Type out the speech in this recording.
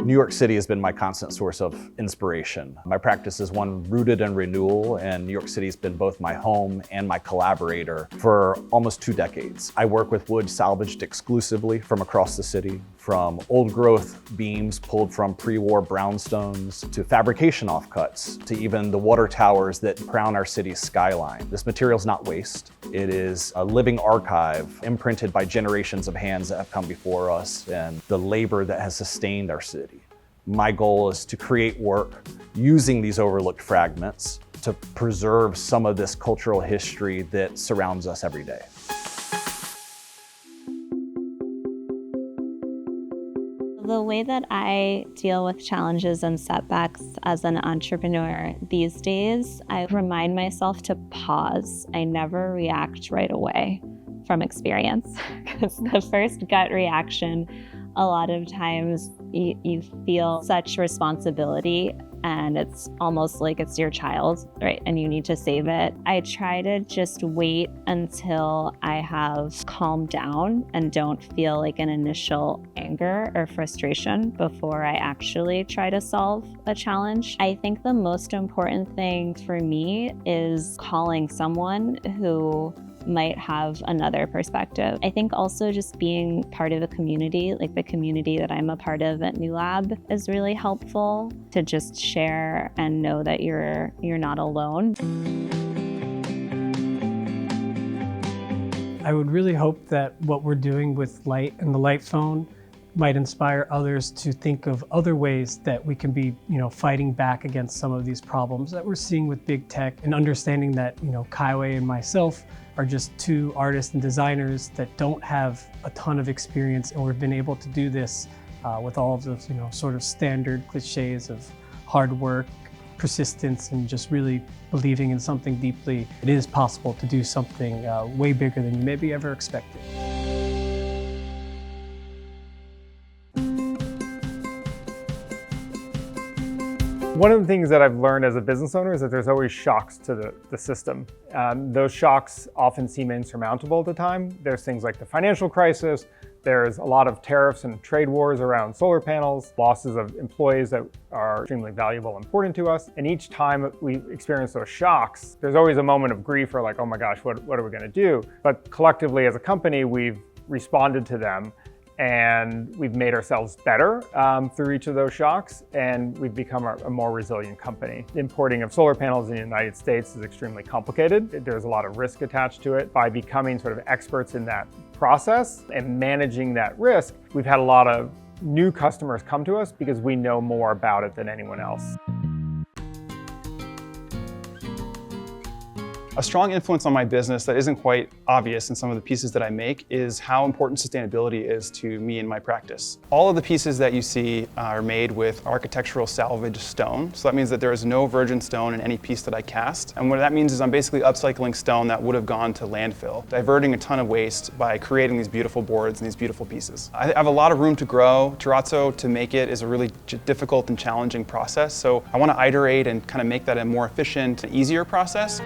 New York City has been my constant source of inspiration. My practice is one rooted in renewal, and New York City has been both my home and my collaborator for almost 2 decades. I work with wood salvaged exclusively from across the city, from old growth beams pulled from pre-war brownstones, to fabrication offcuts, to even the water towers that crown our city's skyline. This material is not waste. It is a living archive imprinted by generations of hands that have come before us and the labor that has sustained our city. My goal is to create work using these overlooked fragments to preserve some of this cultural history that surrounds us every day. The way that I deal with challenges and setbacks as an entrepreneur these days, I remind myself to pause. I never react right away from experience, because the first gut reaction, a lot of times you feel such responsibility and it's almost like it's your child, right? And you need to save it. I try to just wait until I have calmed down and don't feel like an initial anger or frustration before I actually try to solve a challenge. I think the most important thing for me is calling someone who might have another perspective. I think also just being part of a community, like the community that I'm a part of at New Lab, is really helpful to just share and know that you're not alone. I would really hope that what we're doing with Light and the Light Phone might inspire others to think of other ways that we can be, fighting back against some of these problems that we're seeing with big tech, and understanding that, Kaiwei and myself are just 2 artists and designers that don't have a ton of experience, and we've been able to do this with all of those, sort of standard cliches of hard work, persistence, and just really believing in something deeply. It is possible to do something way bigger than you maybe ever expected. One of the things that I've learned as a business owner is that there's always shocks to the system. Those shocks often seem insurmountable at the time. There's things like the financial crisis. There's a lot of tariffs and trade wars around solar panels, losses of employees that are extremely valuable and important to us. And each time we experience those shocks, there's always a moment of grief or like, oh my gosh, what are we going to do? But collectively as a company, we've responded to them, and we've made ourselves better through each of those shocks, and we've become a more resilient company. Importing of solar panels in the United States is extremely complicated. There's a lot of risk attached to it. By becoming sort of experts in that process and managing that risk, we've had a lot of new customers come to us because we know more about it than anyone else. A strong influence on my business that isn't quite obvious in some of the pieces that I make is how important sustainability is to me and my practice. All of the pieces that you see are made with architectural salvage stone. So that means that there is no virgin stone in any piece that I cast. And what that means is I'm basically upcycling stone that would have gone to landfill, diverting a ton of waste by creating these beautiful boards and these beautiful pieces. I have a lot of room to grow. Terrazzo, to make it, is a really difficult and challenging process. So I want to iterate and kind of make that a more efficient and easier process.